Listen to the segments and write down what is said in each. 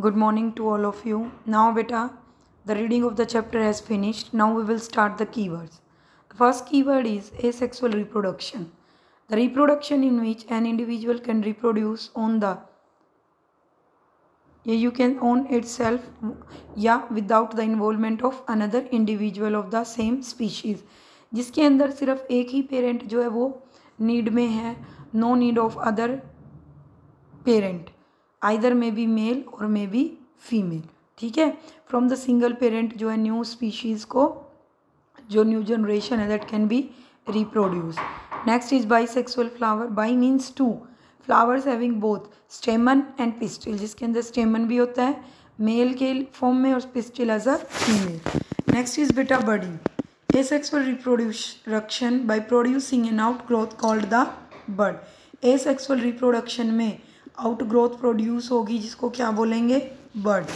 Good morning to all of you. Now, beta, the reading of the chapter has finished. Now we will start the keywords. The first keyword is asexual reproduction. The reproduction in which an individual can reproduce on itself without the involvement of another individual of the same species. जिसके अंदर सिर्फ एक ही parent जो है वो need में है, no need of other parent, either may be male और मे बी फीमेल. ठीक है, फ्रॉम द सिंगल पेरेंट जो है न्यू स्पीशीज़ को, जो न्यू जनरेशन है that can be reproduce. Next is bisexual flower. Bi means two, flowers having both stamen and pistil, जिसके अंदर स्टेमन भी होता है मेल के फॉर्म में और pistil as a female. Next is बेटा budding. asexual reproduction by producing an outgrowth called the bud. asexual reproduction में आउटग्रोथ प्रोड्यूस होगी जिसको क्या बोलेंगे, bud.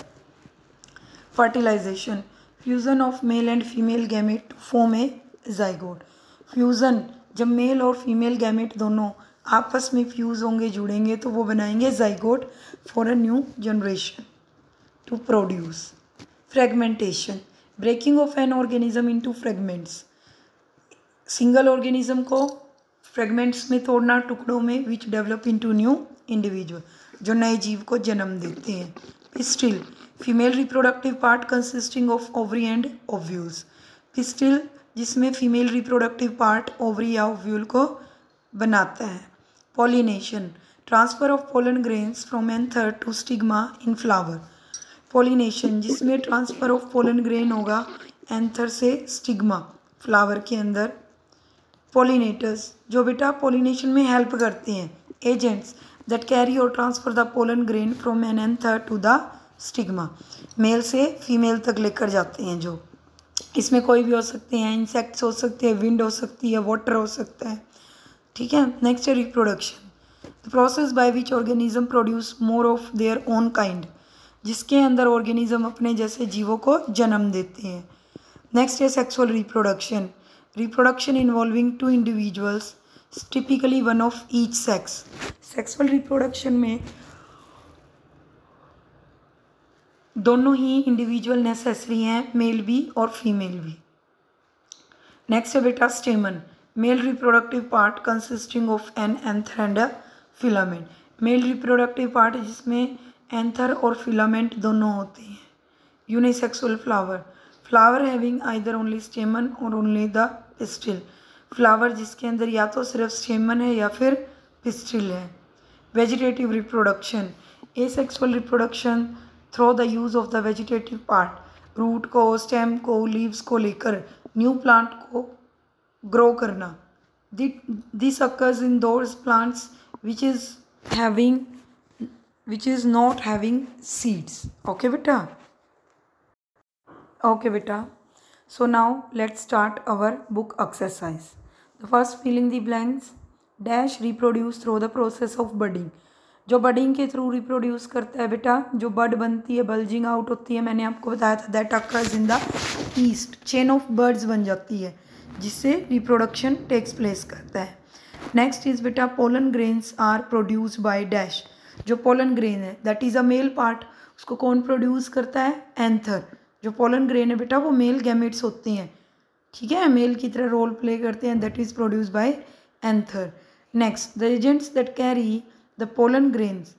Fertilisation, fusion of male and female gamete to form a zygote. Fusion, जब male और female gamete दोनों आपस में फ्यूज होंगे, जुड़ेंगे, तो वो बनाएंगे zygote for a new generation to produce. Fragmentation, breaking of an organism into fragments. Single organism को फ्रेगमेंट्स में तोड़ना, टुकड़ों में, which develop into new individual, जो नए जीव को जन्म देते हैं. Pistil, female reproductive part consisting of ovary and ovules. Pistil जिसमें फीमेल रिप्रोडक्टिव पार्ट ओवरी या ओव्यूल को बनाता है. Pollination, transfer of pollen grains from anther to stigma in flower. Pollination जिसमें ट्रांसफर ऑफ पोलन ग्रेन होगा anther से stigma flower के अंदर. पॉलिनेटर्स, जो बेटा पॉलिनेशन में हेल्प करते हैं. एजेंट्स दैट कैरी और transfer the pollen grain from an anther to the stigma, male से फीमेल तक लेकर जाते हैं. जो इसमें कोई भी हो सकते हैं, इंसेक्ट्स हो सकते हैं, विंड हो सकती है, वाटर हो सकता है. ठीक है. नेक्स्ट है reproduction, the process by which organism produce more of their own kind, जिसके अंदर ऑर्गेनिज्म अपने जैसे जीवों को जन्म देते हैं. नेक्स्ट है sexual reproduction, reproduction involving two individuals, typically one of each sex. Sexual reproduction में दोनों ही इंडिविजुअल नेसेसरी हैं, मेल भी और फीमेल भी. नेक्स्ट है बेटा stamen, male reproductive part consisting of an anther and a filament. Male reproductive part जिसमें एंथर और फिलामेंट दोनों होते हैं. Unisexual flower, flower having either only stamen और ओनली द पिस्टिल. फ्लावर जिसके अंदर या तो सिर्फ स्टेमन है या फिर पिस्टिल है. Vegetative reproduction, asexual reproduction through the use of the vegetative part, root को, स्टेम को, लीव्स को लेकर न्यू प्लांट को ग्रो करना. This occurs in those plants which is not having seeds. Okay beta. So now let's start our book exercise. The first, filling the blanks. Dash reproduce through the process of budding. जो budding के through reproduce करता है बेटा, जो बड बनती है, bulging out होती है, मैंने आपको बताया था, that occurs in the yeast. Chain of buds बन जाती है जिससे रिप्रोडक्शन टेक्स प्लेस करता है. नेक्स्ट इज बेटा pollen grains are produced by dash. जो पोलन ग्रेन है that is a male part, उसको कौन प्रोड्यूस करता है, एंथर. जो पोलन ग्रेन है बेटा वो मेल गैमेट्स होते हैं. ठीक है, मेल की तरह रोल प्ले करते हैं, that is produce by anther. Next, the agents that carry the pollen grains,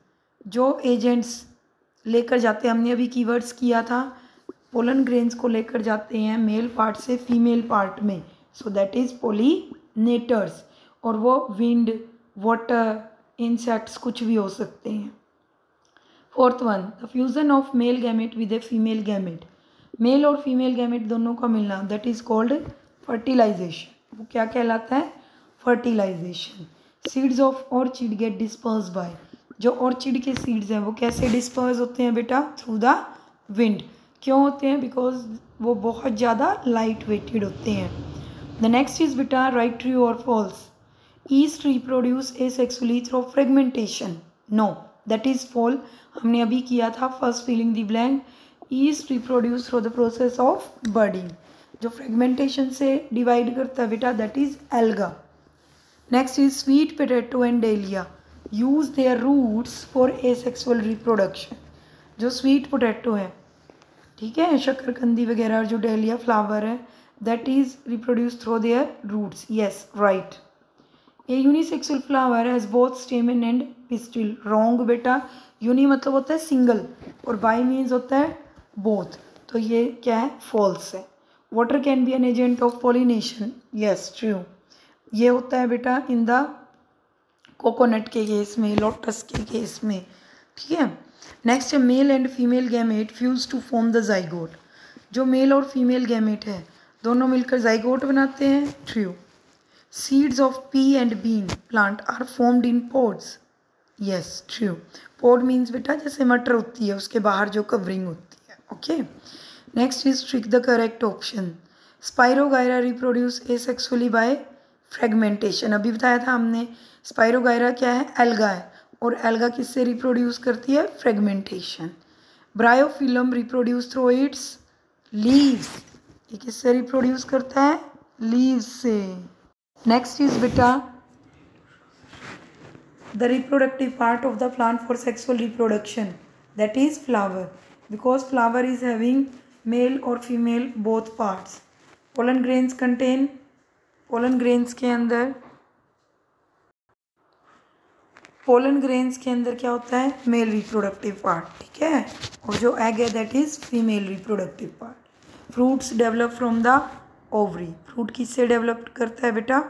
जो एजेंट्स लेकर जाते हैं, हमने अभी कीवर्ड्स किया था, पोलन ग्रेन्स को लेकर जाते हैं मेल पार्ट से फीमेल पार्ट में, सो दैट इज़ पोलिनेटर्स. और वो विंड, वाटर, इंसेक्ट्स कुछ भी हो सकते हैं. Fourth one, the fusion of male gamete with a female gamete. Male और फीमेल गैमेट दोनों का मिलना, दैट इज कॉल्ड फर्टिलाइजेशन. वो क्या कहलाता है, fertilisation. Seeds of orchid get disperse by. जो ऑर्चिड के सीड्स हैं वो कैसे डिस्पर्स होते हैं बेटा, थ्रू द विंड. क्यों होते हैं, बिकॉज वो बहुत ज़्यादा लाइट वेटेड होते हैं. द नेक्स्ट इज बेटा राइट, ट्रू और false. Yeast reproduce asexually through fragmentation. No, that is false. हमने अभी किया था first filling the blank. Yeast reproduce through the process of budding. जो फ्रेगमेंटेशन से डिवाइड करता है बेटा, that is alga. Next is sweet potato and dahlia use their roots for asexual reproduction. जो स्वीट पोटैटो है, ठीक है, शक्करकंदी वगैरह, और जो डेलिया फ्लावर है, that is reproduce through their roots. Yes, right. A unisexual flower has both stamen and pistil. Wrong बेटा. यूनि मतलब होता है सिंगल और बाई मीन्स होता है बोथ. तो ये क्या है? फॉल्स है. Water can be an agent of pollination. Yes, true. ये होता है बेटा इन द कोकोनट के केस में, लोटस के केस में. ठीक है. नेक्स्ट है male and female gamete fuse to form the zygote. जो मेल और फीमेल गैमेट है दोनों मिलकर जाइगोट बनाते हैं. True. Seeds of pea and bean plant are formed in pods. Yes, true. Pod means बेटा जैसे मटर होती है उसके बाहर जो कवरिंग होती है. Okay. Next is trick the correct option. Spirogyra reproduce asexually by fragmentation. अभी बताया था हमने. स्पाइरोगायरा क्या है? एल्गा है. और एल्गा किससे रिप्रोड्यूस करती है? Fragmentation. Bryophyllum reproduce through its leaves. ये किससे रिप्रोड्यूस करता है? लीव्स से. नेक्स्ट इज बेटा the reproductive part of the plant for sexual reproduction, that is flower. Because flower is having male और female both parts. Pollen grains contain, pollen grains के अंदर क्या होता है? Male reproductive part. ठीक है. और जो एग है that is female reproductive part. Fruits develop from the ovary. Fruit किससे डेवलप करता है बेटा?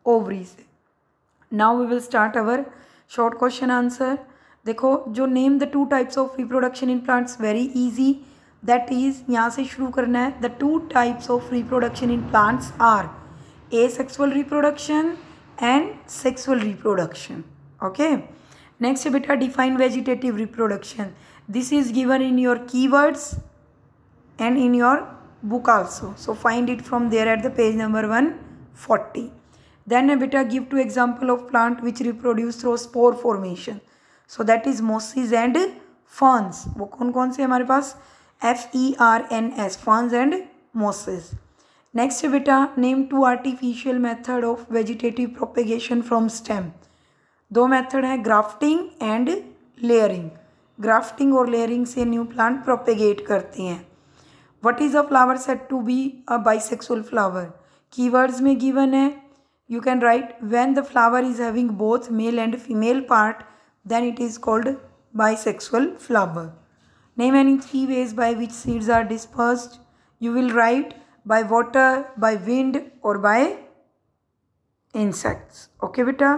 ओवरी से. Now we will start our short question answer. देखो, जो name the two types of reproduction in plants, very easy. That is, यहाँ से शुरू करना है. The two types of reproduction in plants are asexual reproduction and sexual reproduction. Okay. Next है बेटा define vegetative reproduction. This is given in your keywords and in your book also. So find it from there at the page number 140. Then beta give two example of plant which reproduce through spore formation. So that is mosses and ferns. वो कौन कौन से हमारे पास? FERNS, ferns and mosses. Next beta name two artificial method of vegetative propagation from stem. दो method है grafting and layering. Grafting और layering से new plant propagate करते हैं. What is a flower said to be a bisexual flower? Keywords में given है. You can write when the flower is having both male and female part, then it is called bisexual flower. Name any three ways by which seeds are dispersed. You will write by water, by wind or by insects. Okay beta.